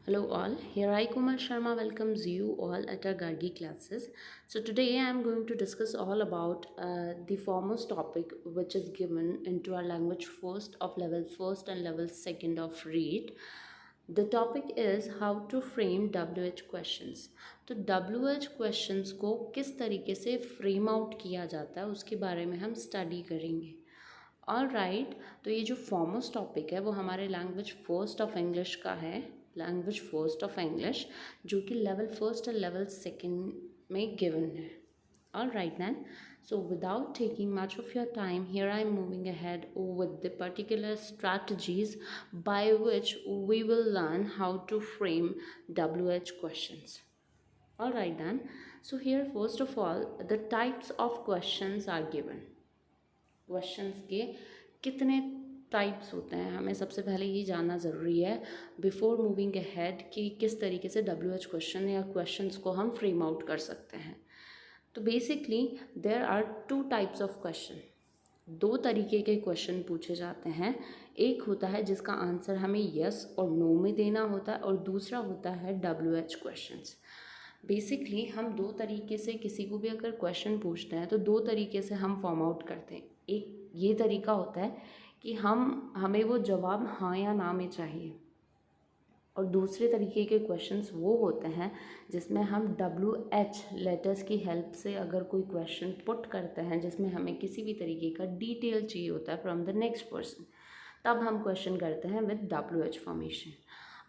Hello all, here I Komal Sharma welcomes you all at our Gargi classes. So today I am going to discuss all about the foremost topic which is given into our language first of level first and level second of read. The topic is how to frame WH questions. तो WH questions को किस तरीके से frame out किया जाता है उसके बारे में हम स्टडी करेंगे. ऑल राइट, तो ये जो फॉर्मोस्ट टॉपिक है वो हमारे लैंग्वेज फर्स्ट ऑफ इंग्लिश का है. लैंग्वेज फर्स्ट ऑफ इंग्लिश जो कि लेवल फर्स्ट और लेवल सेकेंड में गिवन है. All right then, so without taking much of your time, here I am moving ahead with the particular strategies by which we will learn how to frame WH questions. All right then, so here first of all the types of questions are given. Questions के कितने types होते हैं हमें सबसे पहले ये जानना ज़रूरी है बिफोर मूविंग अहेड कि किस तरीके से WH क्वेश्चन या क्वेश्चंस को हम फ्रेम आउट कर सकते हैं. तो basically there are two types of question. दो तरीके के क्वेश्चन पूछे जाते हैं. एक होता है जिसका आंसर हमें यस और नो में देना होता है और दूसरा होता है WH क्वेश्चंस. बेसिकली हम दो तरीके से किसी को भी अगर क्वेश्चन पूछते हैं तो दो तरीके से हम फॉर्म आउट करते हैं. एक ये तरीका होता है कि हमें वो जवाब हाँ या ना में चाहिए, और दूसरे तरीके के क्वेश्चंस वो होते हैं जिसमें हम WH लेटर्स की हेल्प से अगर कोई क्वेश्चन पुट करते हैं जिसमें हमें किसी भी तरीके का डिटेल चाहिए होता है फ्रॉम द नेक्स्ट पर्सन, तब हम क्वेश्चन करते हैं with WH formation.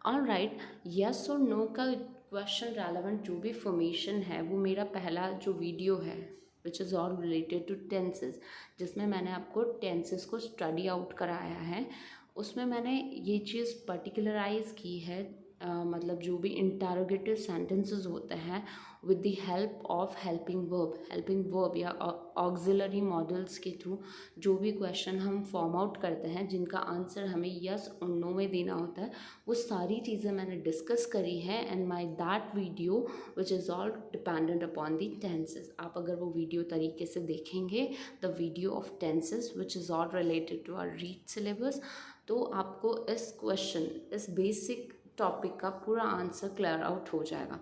All right, yes और नो का क्वेश्चन रेलेवेंट जो भी फॉर्मेशन है वो मेरा पहला जो वीडियो है which is all related to tenses, जिसमें मैंने आपको टेंसेस को स्टडी आउट कराया है. उसमें मैंने ये चीज़ पर्टिकुलराइज की है, मतलब जो भी इंटरोगेटिव सेंटेंसेस होते हैं with the help of helping verb या ऑक्सिलरी मॉडल्स के थ्रू जो भी क्वेश्चन हम फॉर्म आउट करते हैं जिनका आंसर हमें यस और नो में देना होता है, वो सारी चीज़ें मैंने डिस्कस करी है and my that video which is all dependent upon the tenses. आप अगर वो वीडियो तरीके से देखेंगे the video of tenses which is all related to our read syllabus, तो आपको इस बेसिक टॉपिक का पूरा आंसर क्लियर आउट हो जाएगा.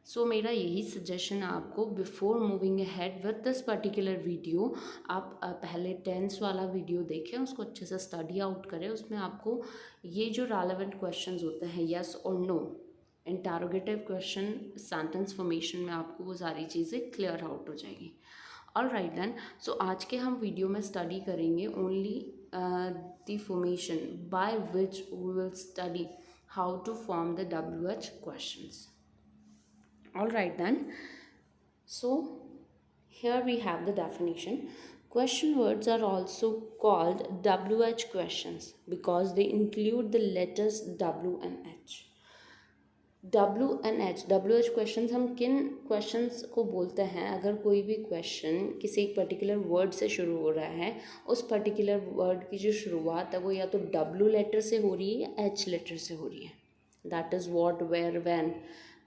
सो मेरा यही सजेशन है आपको before moving ahead with this particular video, आप पहले टेंस वाला वीडियो देखें, उसको अच्छे से स्टडी आउट करें. उसमें आपको ये जो रेलेवेंट क्वेश्चंस होते हैं यस और no, interrogative question, sentence formation में आपको वो सारी चीज़ें क्लियर आउट हो जाएगी. ऑल राइट देन, सो आज के हम वीडियो में स्टडी करेंगे only the formation by which we will study how to form the WH questions. All right then, so here we have the definition. Question words are also called WH questions because they include the letters W and H. WH questions हम किन questions को बोलते हैं? अगर कोई भी question किसी एक पर्टिकुलर वर्ड से शुरू हो रहा है, उस पर्टिकुलर वर्ड की जो शुरुआत है वो या तो W लेटर से हो रही है या H लेटर से हो रही है. That is what, where, when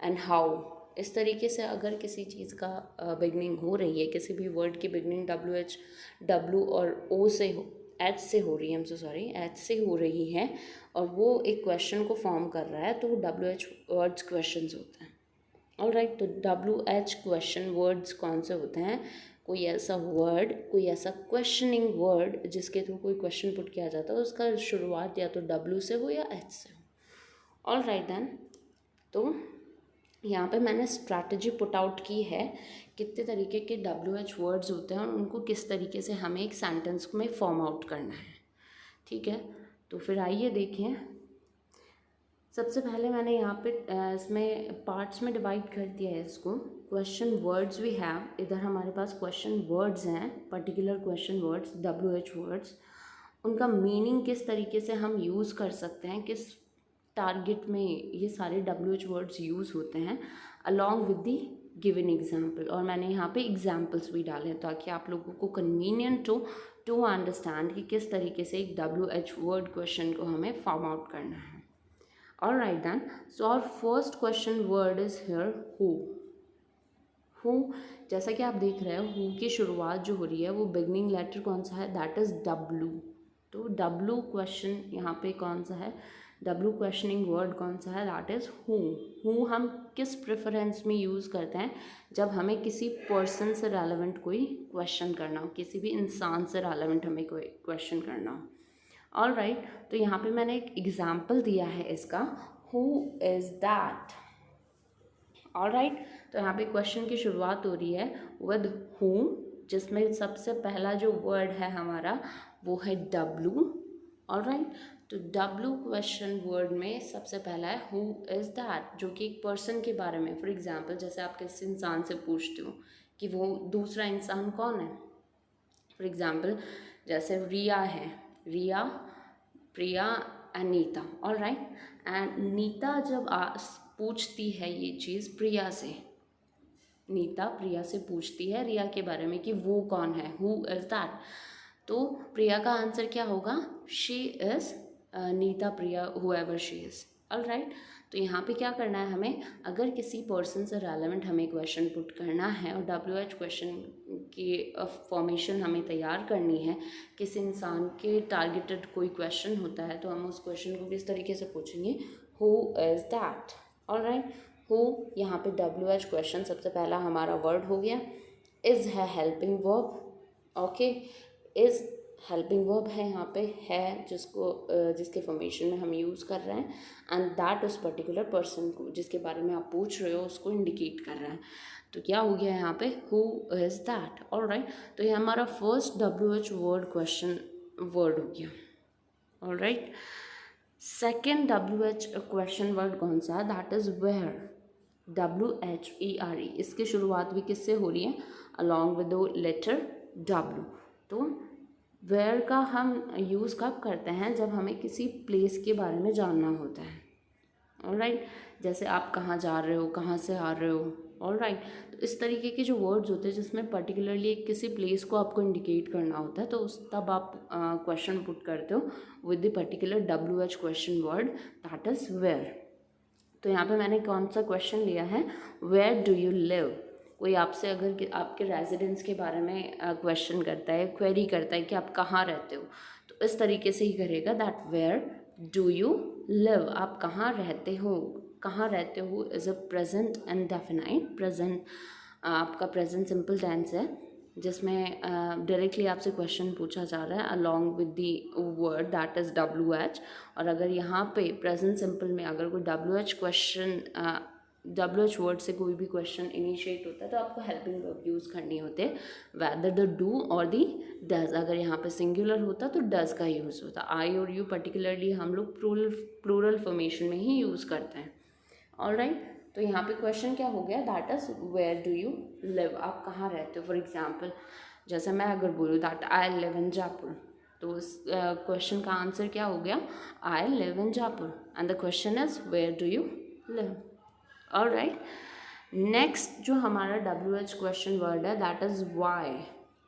and how. इस तरीके से अगर किसी चीज़ का बिगनिंग हो रही है, किसी भी वर्ड की बिगनिंग W और O से H से हो रही है, H से हो रही है और वो एक क्वेश्चन को फॉर्म कर रहा है, तो वो WH वर्ड्स क्वेश्चंस होते हैं. ऑल राइट, तो WH क्वेश्चन वर्ड्स कौन से होते हैं? कोई ऐसा वर्ड, कोई ऐसा क्वेश्चनिंग वर्ड जिसके थ्रू कोई क्वेश्चन पुट किया जाता है, उसका शुरुआत या तो W से हो या H से हो. ऑल राइट देन, तो यहाँ पे मैंने स्ट्रैटेजी पुट आउट की है कितने तरीके के WH वर्ड्स होते हैं और उनको किस तरीके से हमें एक सेंटेंस में फॉर्म आउट करना है. ठीक है, तो फिर आइए देखें. सबसे पहले मैंने यहाँ पे इसमें पार्ट्स में डिवाइड कर दिया है इसको. क्वेश्चन वर्ड्स वी हैव, इधर हमारे पास क्वेश्चन वर्ड्स हैं, particular question words WH words. उनका मीनिंग किस तरीके से हम यूज़ कर सकते हैं, किस टारगेट में ये सारे WH वर्ड्स यूज़ होते हैं, along with the given example. और मैंने यहाँ पे एग्जाम्पल्स भी डाले हैं ताकि आप लोगों को कन्वीनियंट हो टू अंडरस्टैंड कि किस तरीके से एक WH वर्ड क्वेश्चन को हमें फॉर्म आउट करना है. All right then, so our first question word is here who. जैसा कि आप देख रहे हो, हु की शुरुआत जो हो रही है वो बिगनिंग लेटर कौन सा है? That is W. तो W क्वेश्चन यहाँ पे कौन सा है? डब्लू क्वेश्चनिंग वर्ड कौन सा है, दैट इज़ हु। हु हम किस प्रेफरेंस में यूज़ करते हैं, जब हमें किसी पर्सन से रेलेवेंट कोई क्वेश्चन करना हो, किसी भी इंसान से रेलेवेंट हमें कोई क्वेश्चन करना हो। ऑल राइट, तो यहाँ पे मैंने एक एग्जाम्पल दिया है इसका, who is that. All right, तो यहाँ पे क्वेश्चन की शुरुआत हो रही है विद हु, जिसमें सबसे पहला जो वर्ड है हमारा वो है डब्लू। ऑल राइट, तो डब्लू क्वेश्चन वर्ड में सबसे पहला है हु इज़ दैट, जो कि एक पर्सन के बारे में। फॉर एग्जाम्पल, जैसे आप किसी इंसान से पूछते हो कि वो दूसरा इंसान कौन है। फॉर एग्जाम्पल, जैसे रिया है, Riya, Priya and Neeta. All right, and Neeta जब पूछती है ये चीज़ प्रिया से, नीता प्रिया से पूछती है रिया के बारे में कि वो कौन है, हु इज़ दैट, तो प्रिया का आंसर क्या होगा, she is Neeta Priya however she is. All right, तो यहाँ पे क्या करना है हमें, अगर किसी पर्सन से रेलेवेंट हमें क्वेश्चन पुट करना है और WH क्वेश्चन की फॉर्मेशन हमें तैयार करनी है, किसी इंसान के टारगेटेड कोई क्वेश्चन होता है, तो हम उस क्वेश्चन को किस तरीके से पूछेंगे, who is that. All right, who, यहाँ पे WH क्वेश्चन सबसे पहला हमारा वर्ड हो गया। इज़ है helping verb, okay, is helping verb है यहाँ पे, है जिसको जिसके फॉर्मेशन में हम यूज़ कर रहे हैं, एंड दैट उस पर्टिकुलर पर्सन को जिसके बारे में आप पूछ रहे हो उसको इंडिकेट कर रहा है। तो क्या हो गया यहाँ पे, who is that. All right, तो ये हमारा first WH word question word हो गया। All right, second WH question word कौन सा है, दैट इज़ वेयर। WHERE, इसकी शुरुआत भी किससे हो रही है, along with the letter W। तो वेयर का हम यूज़ कब करते हैं, जब हमें किसी प्लेस के बारे में जानना होता है। ऑल राइट, जैसे आप कहाँ जा रहे हो, कहाँ से आ रहे हो। ऑल राइट, तो इस तरीके के जो वर्ड्स होते हैं जिसमें पर्टिकुलरली किसी प्लेस को आपको इंडिकेट करना होता है, तो उस तब आप क्वेश्चन पुट करते हो with the particular WH question word, that is where. तो यहाँ पे मैंने कौन सा क्वेश्चन लिया है, वेयर डू यू लिव। कोई आपसे अगर आपके रेजिडेंस के बारे में क्वेश्चन करता है, क्वेरी करता है कि आप कहाँ रहते हो, तो इस तरीके से ही करेगा, that where do you live, आप कहाँ रहते हो। कहाँ रहते हो is a present indefinite, present आपका प्रेजेंट सिंपल टेंस है, जिसमें डायरेक्टली आपसे क्वेश्चन पूछा जा रहा है along with the word that is WH। और अगर यहाँ पे प्रेजेंट सिंपल में अगर कोई WH क्वेश्चन WH वर्ड से कोई भी क्वेश्चन इनिशिएट होता है, तो आपको हेल्पिंग वर्ब यूज़ करनी होते हैं, वैदर द डू और दी डज। अगर यहाँ पे सिंगुलर होता तो डज का यूज़ होता। आई और यू पर्टिकुलरली हम लोग प्लूरल फॉर्मेशन में ही यूज़ करते हैं। ऑल राइट, तो यहाँ पे क्वेश्चन क्या हो गया, that is where do you live, आप कहाँ रहते हो। फॉर एग्जाम्पल, जैसे मैं अगर बोलूँ that I live in Jaipur, तो उस क्वेश्चन का आंसर क्या हो गया, I live in Jaipur, and the question is where do you live. All right, next जो हमारा WH क्वेश्चन वर्ड है दैट इज़ वाई।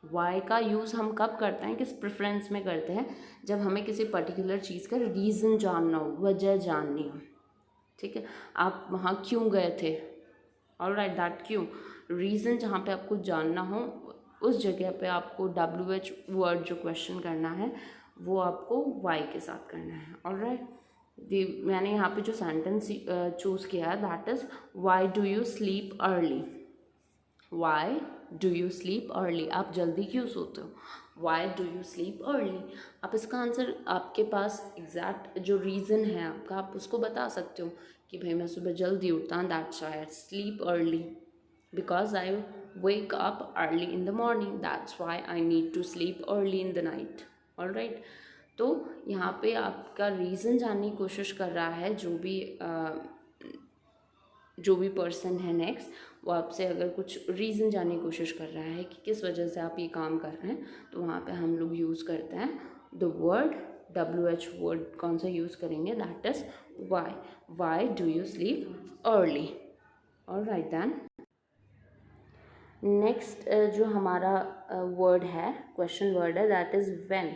वाई का यूज़ हम कब करते हैं, किस प्रेफरेंस में करते हैं, जब हमें किसी पर्टिकुलर चीज़ का रीज़न जानना हो, वजह जाननी हो। ठीक है, आप वहाँ क्यों गए थे। ऑल राइट, दैट क्यों, रीज़न जहाँ पे आपको जानना हो, उस जगह पे आपको WH वर्ड जो क्वेश्चन करना है वो आपको वाई के साथ करना है। ऑल राइट, मैंने यहाँ पे जो सेंटेंस चूज़ किया है that is Y do you sleep early. Y do you sleep early, आप जल्दी क्यों सोते हो, Y do you sleep early. आप इसका आंसर, आपके पास एग्जैक्ट जो रीज़न है आपका, आप उसको बता सकते हो कि भाई मैं सुबह जल्दी उठता हूँ, that's why I sleep early, because I wake up early in the morning, that's why I need to sleep early in the night. All right, तो यहाँ पे आपका रीज़न जानने की कोशिश कर रहा है जो भी पर्सन है नेक्स्ट, वो आपसे अगर कुछ रीज़न जानने की कोशिश कर रहा है कि किस वजह से आप ये काम कर रहे हैं, तो वहाँ पे हम लोग यूज़ करते हैं द वर्ड WH वर्ड। कौन सा यूज़ करेंगे, that is why. Why do you sleep early. All right, then next जो हमारा वर्ड है, क्वेश्चन वर्ड है, दैट इज़ व्हेन।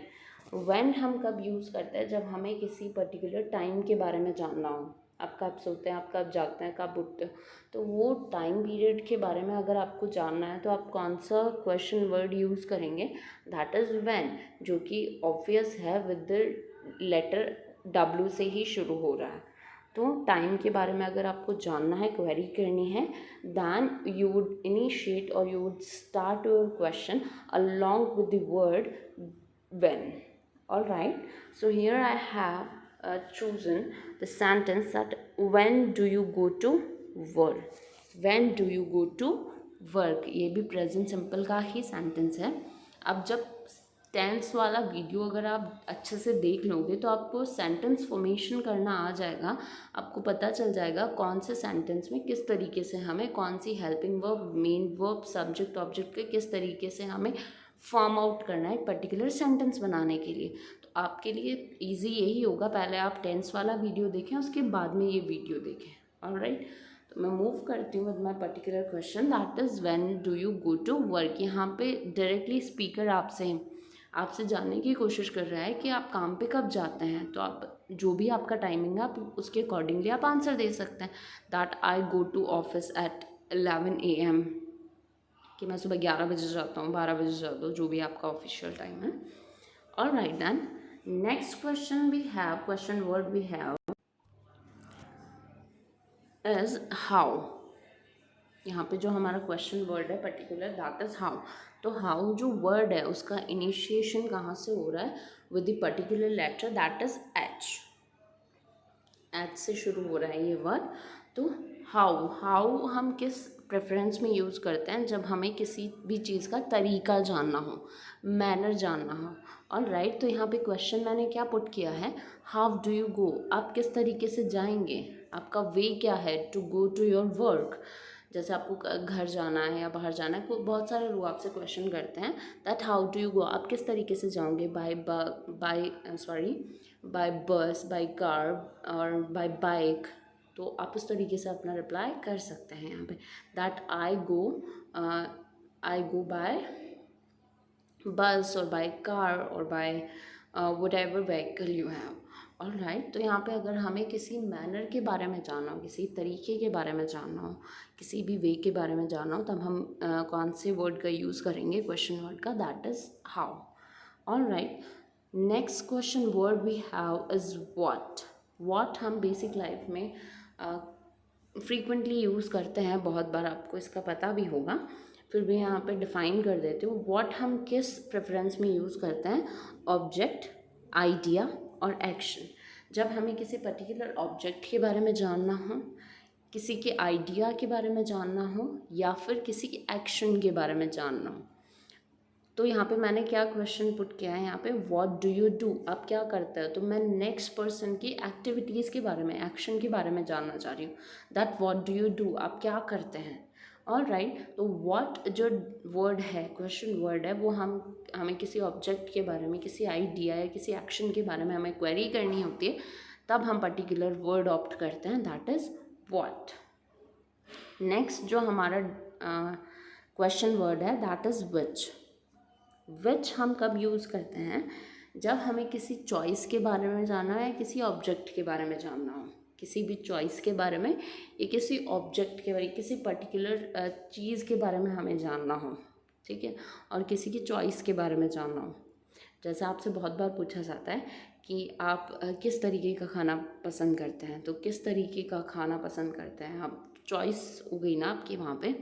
व्हेन हम कब यूज़ करते हैं, जब हमें किसी पर्टिकुलर टाइम के बारे में जानना हो। आप कब सोते हैं, आप कब जागते हैं, कब उठते हो, तो वो टाइम पीरियड के बारे में अगर आपको जानना है तो आप कौन सा क्वेश्चन वर्ड यूज़ करेंगे, दैट इज़ व्हेन, जो कि ऑब्वियस है विद द लेटर W से ही शुरू हो रहा है। तो टाइम के बारे में अगर आपको जानना है, क्वेरी करनी है, दैन यू वुड इनिशिएट और you would start your question along with the word when. All right, so here I have chosen the sentence that when do you go to work. When do you go to work, ये भी present simple का ही sentence है। अब जब tense वाला video अगर आप अच्छे से देख लोगे तो आपको सेंटेंस फॉर्मेशन करना आ जाएगा, आपको पता चल जाएगा कौन से सेंटेंस में किस तरीके से हमें कौन सी helping verb, main verb, subject object के किस तरीके से हमें फॉर्म आउट करना है एक पर्टिकुलर सेंटेंस बनाने के लिए। तो आपके लिए इजी यही होगा, पहले आप टेंस वाला वीडियो देखें, उसके बाद में ये वीडियो देखें। ऑलराइट, तो मैं मूव करती हूँ with my particular question, that is when do you go to work. यहाँ पे डायरेक्टली स्पीकर आपसे जानने की कोशिश कर रहा है कि आप काम पे कब जाते हैं। तो आप जो भी आपका टाइमिंग है आप उसके अकॉर्डिंगली आप आंसर दे सकते हैं, that I go to office at 11 AM, कि मैं सुबह 11 बजे जाता हूँ, 12 बजे जाता हूँ, जो भी आपका ऑफिशियल टाइम है। Alright then, next question we have, question word we have is how. यहाँ पे जो हमारा क्वेश्चन वर्ड है पर्टिकुलर, दैट इज़ हाउ। तो हाउ जो वर्ड है उसका इनिशिएशन कहाँ से हो रहा है, with the particular letter that is H. H से शुरू हो रहा है ये वर्ड। तो हाउ हम किस प्रेफरेंस में यूज़ करते हैं, जब हमें किसी भी चीज़ का तरीका जानना हो, मैनर जानना हो। ऑलराइट, तो यहाँ पे क्वेश्चन मैंने क्या पुट किया है, हाउ डू यू गो, आप किस तरीके से जाएंगे, आपका वे क्या है to go to your work. जैसे आपको घर जाना है या बाहर जाना है, कोई बहुत सारे लोग आपसे क्वेश्चन करते हैं दैट हाउ डू यू गो, आप किस तरीके से जाओगे, बाय बस, बाय कार और बाय बाइक। तो आप उस तरीके से अपना रिप्लाई कर सकते हैं यहाँ पे, that I go by bus और बाय कार और by whatever vehicle you have. Alright, तो यहाँ पे अगर हमें किसी मैनर के बारे में जानना हो, किसी तरीके के बारे में जानना हो, किसी भी वे के बारे में जानना हो, तब हम कौन से वर्ड का यूज़ करेंगे, क्वेश्चन वर्ड का, that is how. Alright, next question word we have is what हम बेसिक लाइफ में फ्रीक्वेंटली यूज़ करते हैं, बहुत बार आपको इसका पता भी होगा, फिर भी यहाँ पे डिफ़ाइन कर देते हो। व्हाट हम किस प्रेफरेंस में यूज़ करते हैं, ऑब्जेक्ट, आइडिया और एक्शन। जब हमें किसी पर्टिकुलर ऑब्जेक्ट के बारे में जानना हो, किसी के आइडिया के बारे में जानना हो, या फिर किसी के एक्शन के बारे में जानना हो। तो यहाँ पे मैंने क्या क्वेश्चन पुट किया है, यहाँ पे व्हाट डू यू डू, आप क्या करते हो। तो मैं नेक्स्ट पर्सन की एक्टिविटीज़ के बारे में, एक्शन के बारे में जानना चाह रही हूँ, that what do you do, आप क्या करते हैं। ऑलराइट, तो व्हाट जो वर्ड है, क्वेश्चन वर्ड है, वो हमें किसी ऑब्जेक्ट के बारे में, किसी आइडिया या किसी एक्शन के बारे में हमें क्वेरी करनी होती है, तब हम पर्टिकुलर वर्ड ऑप्ट करते हैं, दैट इज़ व्हाट। नेक्स्ट जो हमारा क्वेश्चन वर्ड है दैट इज़ विच हम कब यूज़ करते हैं, जब हमें किसी चॉइस के बारे में जानना है, किसी ऑब्जेक्ट के बारे में जानना हो, किसी भी चॉइस के बारे में या किसी ऑब्जेक्ट के बारे में, किसी पर्टिकुलर चीज़ के बारे में हमें जानना हो, ठीक है, और किसी की चॉइस के बारे में जानना हो। जैसे आपसे बहुत बार पूछा जाता है कि आप किस तरीके का खाना पसंद करते हैं, तो किस तरीके का खाना पसंद करते हैं आप, चॉइस हो गई ना आपकी वहाँ पे।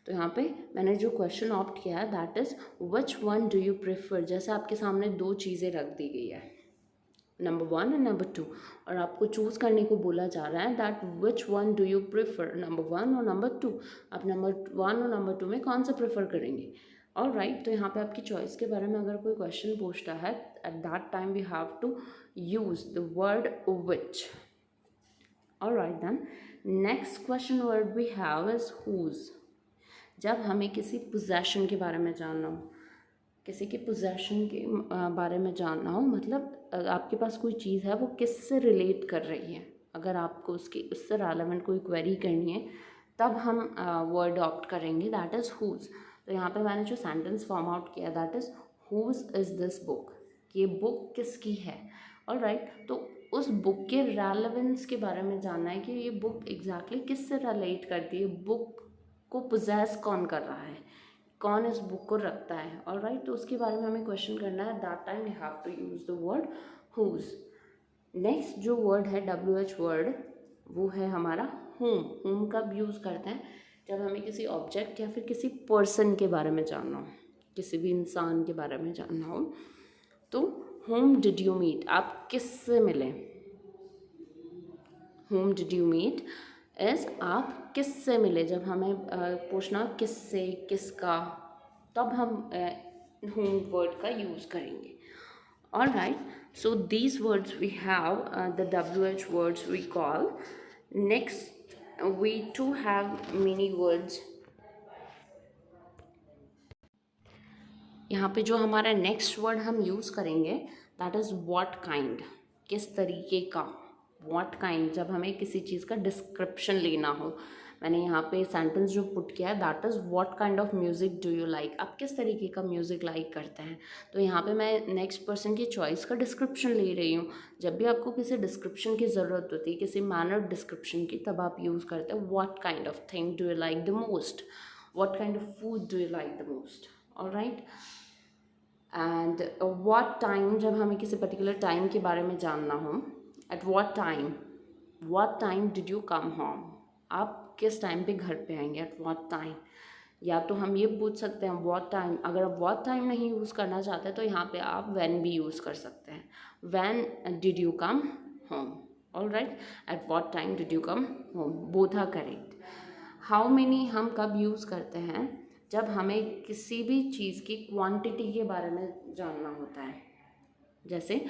तो यहाँ पे मैंने जो क्वेश्चन ऑप्ट किया है that is which one do you prefer. जैसे आपके सामने दो चीज़ें रख दी गई है, नंबर 1 और नंबर 2, और आपको चूज़ करने को बोला जा रहा है that which one do you prefer, number 1 और नंबर 2, आप नंबर 1 और नंबर 2 में कौन सा प्रेफर करेंगे। ऑलराइट, तो यहाँ पे आपकी चॉइस के बारे में अगर कोई क्वेश्चन पूछता है, at that time we have to use the word which. Alright then, next question word we have is whose. जब हमें किसी पोजेशन के बारे में जानना हो, किसी के पोजेशन के बारे में जानना हो, मतलब आपके पास कोई चीज़ है वो किससे रिलेट कर रही है, अगर आपको उससे रेलेवेंट कोई क्वेरी करनी है, तब हम वर्ड ऑप्ट करेंगे दैट इज़ हुज। तो यहाँ पे मैंने जो सेंटेंस फॉर्म आउट किया that is whose is this book, ये बुक किसकी है। ऑलराइट, तो उस बुक के रेलेवेंस के बारे में जानना है कि ये बुक एग्जैक्टली किससे रिलेट करती है, बुक को पोजेस कौन कर रहा है, कौन इस बुक को रखता है। ऑलराइट, तो उसके बारे में हमें क्वेश्चन करना है, that time we have to use the word whose. Next जो वर्ड है WH वर्ड, वो है हमारा होम। होम कब यूज़ करते हैं? जब हमें किसी ऑब्जेक्ट या फिर किसी पर्सन के बारे में जानना हो, किसी भी इंसान के बारे में जानना हो। तो होम डिड यू मीट, आप किससे मिले? Whom did you meet is आप किससे मिले। जब हमें पूछना किससे, किसका, तब हम होम वर्ड का यूज़ करेंगे। All right, so these words we have the WH words we call. Next, we too have many words. यहाँ पे जो हमारा नेक्स्ट वर्ड हम यूज़ करेंगे दैट इज़ व्हाट काइंड, किस तरीके का। व्हाट काइंड, जब हमें किसी चीज़ का डिस्क्रिप्शन लेना हो। मैंने यहाँ पे सेंटेंस जो पुट किया है that is what kind of music do you like, आप किस तरीके का म्यूज़िक लाइक करते हैं। तो यहाँ पे मैं नेक्स्ट पर्सन की चॉइस का डिस्क्रिप्शन ले रही हूँ। जब भी आपको किसी डिस्क्रिप्शन की ज़रूरत होती है, किसी मैनर डिस्क्रिप्शन की, तब आप यूज़ करते हैं what kind of thing do you like the most, what kind of food do you like the most. Alright, and what time, जब हमें किसी पर्टिकुलर टाइम के बारे में जानना हो। Eight what time did you come home, आप किस टाइम पे घर पे आएंगे। एट व्हाट टाइम, या तो हम ये पूछ सकते हैं व्हाट टाइम। अगर आप व्हाट टाइम नहीं यूज़ करना चाहते तो यहाँ पे आप व्हेन भी यूज़ कर सकते हैं। When did you come home. All right, at what time did you come home, both are correct. How many हम कब यूज़ करते हैं? जब हमें किसी भी चीज़ की क्वांटिटी के बारे में जानना होता है। जैसे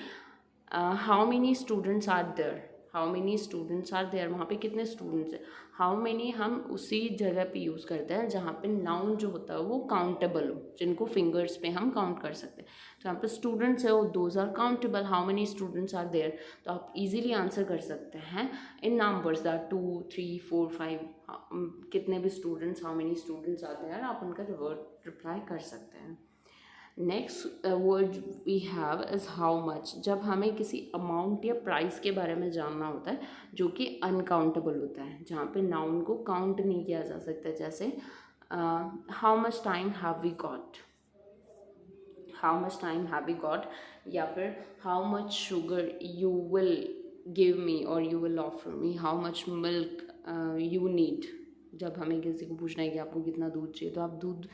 how many students are there, how many students are there, वहाँ पे कितने स्टूडेंट्स हैं। हाउ मेनी हम उसी जगह पे यूज़ करते हैं जहाँ पे नाउन जो होता है वो काउंटेबल हो, जिनको फिंगर्स पे हम काउंट कर सकते हैं। तो यहाँ पे स्टूडेंट्स है वो those are countable. How many students are there, तो आप इजीली आंसर कर सकते हैं इन नंबर्स दैट 2 3 4 5, कितने भी students, how many students are there, आप उनका रिप्लाई कर सकते हैं। Next word we have is how much, जब हमें किसी अमाउंट या प्राइस के बारे में जानना होता है जो कि अनकाउंटेबल होता है, जहाँ पे नाउन को काउंट नहीं किया जा सकता। जैसे how much time have we got, how much time have we got, या फिर how much sugar you will give me और you will offer me, how much milk you need. जब हमें किसी को पूछना है कि आपको कितना दूध चाहिए, तो आप दूध,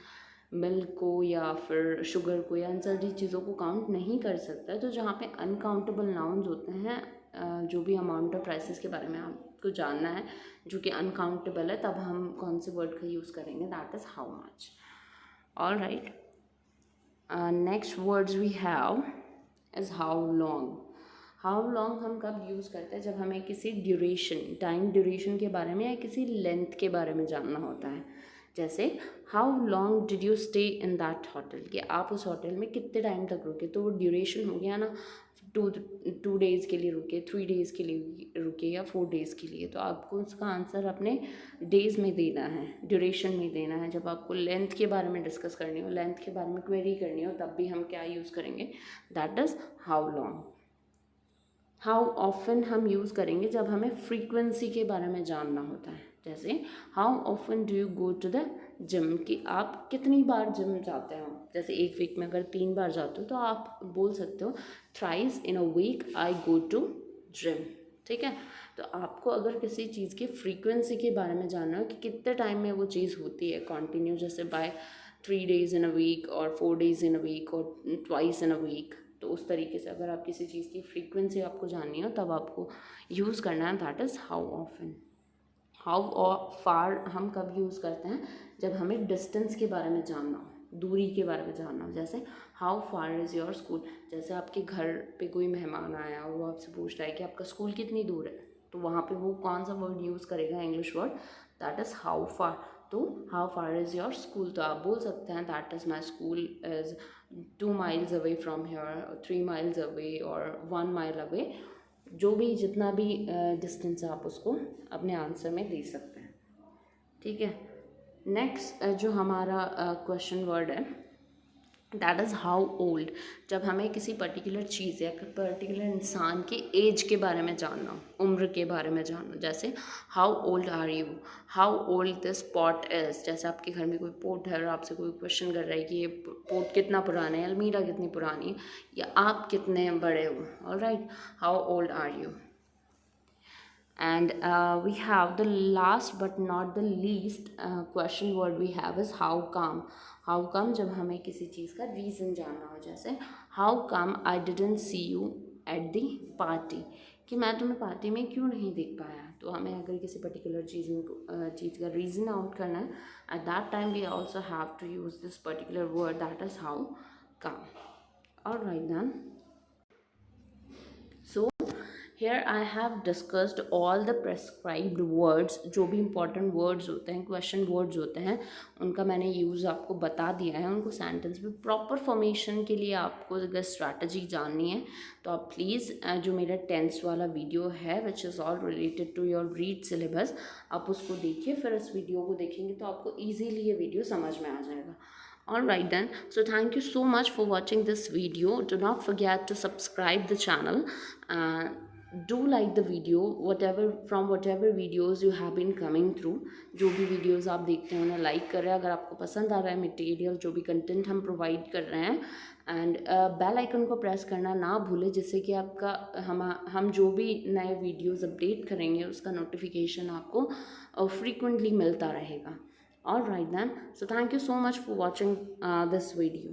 मिल्क को या फिर शुगर को या इन सारी चीज़ों को काउंट नहीं कर सकता। तो जहाँ पे अनकाउंटेबल नाउन्स होते हैं, जो भी अमाउंट ऑफ प्राइसेस के बारे में आपको जानना है जो कि अनकाउंटेबल है, तब हम कौन से वर्ड का यूज़ करेंगे, that is how much. All right, next words we have is how long. How long हम कब यूज़ करते हैं? जब हमें किसी ड्यूरेशन, टाइम ड्यूरेशन के बारे में या किसी लेंथ के बारे में जानना होता है। जैसे how long did you stay in that hotel, कि आप उस होटल में कितने टाइम तक रुके। तो वो ड्यूरेशन हो गया ना, 2 डेज़ के लिए रुके, 3 डेज़ के लिए रुके या 4 डेज़ के लिए। तो आपको उसका आंसर अपने डेज़ में देना है, ड्यूरेशन में देना है। जब आपको लेंथ के बारे में डिस्कस करनी हो, लेंथ के बारे में क्वेरी करनी हो, तब भी हम क्या यूज़ करेंगे, that is how long. How often हम यूज़ करेंगे जब हमें फ्रीक्वेंसी के बारे में जानना होता है। जैसे how often do you go to the gym, कि आप कितनी बार जिम जाते हो। जैसे एक वीक में अगर 3 बार जाते हो तो आप बोल सकते हो thrice in a week I go to gym. ठीक है, तो आपको अगर किसी चीज़ की फ्रीक्वेंसी के बारे में जानना हो कि कितने टाइम में वो चीज़ होती है कंटिन्यू, जैसे by 3 days in a week और 4 डेज़ इन अ वीक और ट्वाइस इन अ वीक, तो उस तरीके से अगर आप किसी चीज़ की फ्रीक्वेंसी आपको जाननी हो तब आपको यूज़ करना है, that is how often. How far हम कब यूज़ करते हैं? जब हमें डिस्टेंस के बारे में जानना हो, दूरी के बारे में जानना हो। जैसे how far is your school, जैसे आपके घर पे कोई मेहमान आया और वो आपसे पूछ रहा है कि आपका स्कूल कितनी दूर है, तो वहाँ पे वो कौन सा वर्ड यूज़ करेगा, English word, that is how far. तो how far is your school, तो आप बोल सकते हैं that is my school is 2 miles away from here, 3 miles away और 1 mile away। जो भी जितना भी डिस्टेंस है आप उसको अपने आंसर में दे सकते हैं। ठीक है, नेक्स्ट जो हमारा क्वेश्चन वर्ड है दैट इज़ हाउ ओल्ड। जब हमें किसी पर्टिकुलर चीज़ या पर्टिकुलर इंसान के एज के बारे में जानना हो, उम्र के बारे में जानना, जैसे how old are you, how old this pot is. जैसे आपके घर में कोई पोट है और आपसे कोई क्वेश्चन कर रहा है कि ये पोट कितना पुराना है, अलमीरा कितनी पुरानी है, या आप कितने बड़े हो। Alright, how old are you. And we have the last but not the least question word we have is how come. How come जब हमें किसी चीज़ का रीज़न जानना हो, जैसे how come I didn't see you at the party, कि मैं तुम्हें पार्टी में क्यों नहीं देख पाया। तो हमें अगर किसी पर्टिकुलर चीज़ का रीज़न आउट करना है, at that time we also have to use this particular word, that is how come. Alright then. So here I have discussed all the prescribed words, जो भी important words होते हैं, question words होते हैं, उनका मैंने यूज़ आपको बता दिया है। उनको सेंटेंस में प्रॉपर फॉर्मेशन के लिए आपको अगर स्ट्रैटेजी जाननी है तो आप प्लीज़ जो मेरा टेंस वाला वीडियो है which is all related to your read syllabus, आप उसको देखिए। फिर इस वीडियो को देखेंगे तो आपको ईजीली ये वीडियो समझ में आ जाएगा। Alright then, so thank you so much for watching this video. Do not forget to subscribe the channel and do like the video whatever videos you have been coming through. जो भी videos आप देखते हैं उन्हें like करें अगर आपको पसंद आ रहा है मटेरियल, जो भी कंटेंट हम प्रोवाइड कर रहे हैं। एंड बेल आइकन को प्रेस करना ना भूलें, जिससे कि आपका हम जो भी नए वीडियोस अपडेट करेंगे उसका नोटिफिकेशन आपको फ्रीक्वेंटली मिलता रहेगा। All right then, so thank you so much for watching this video.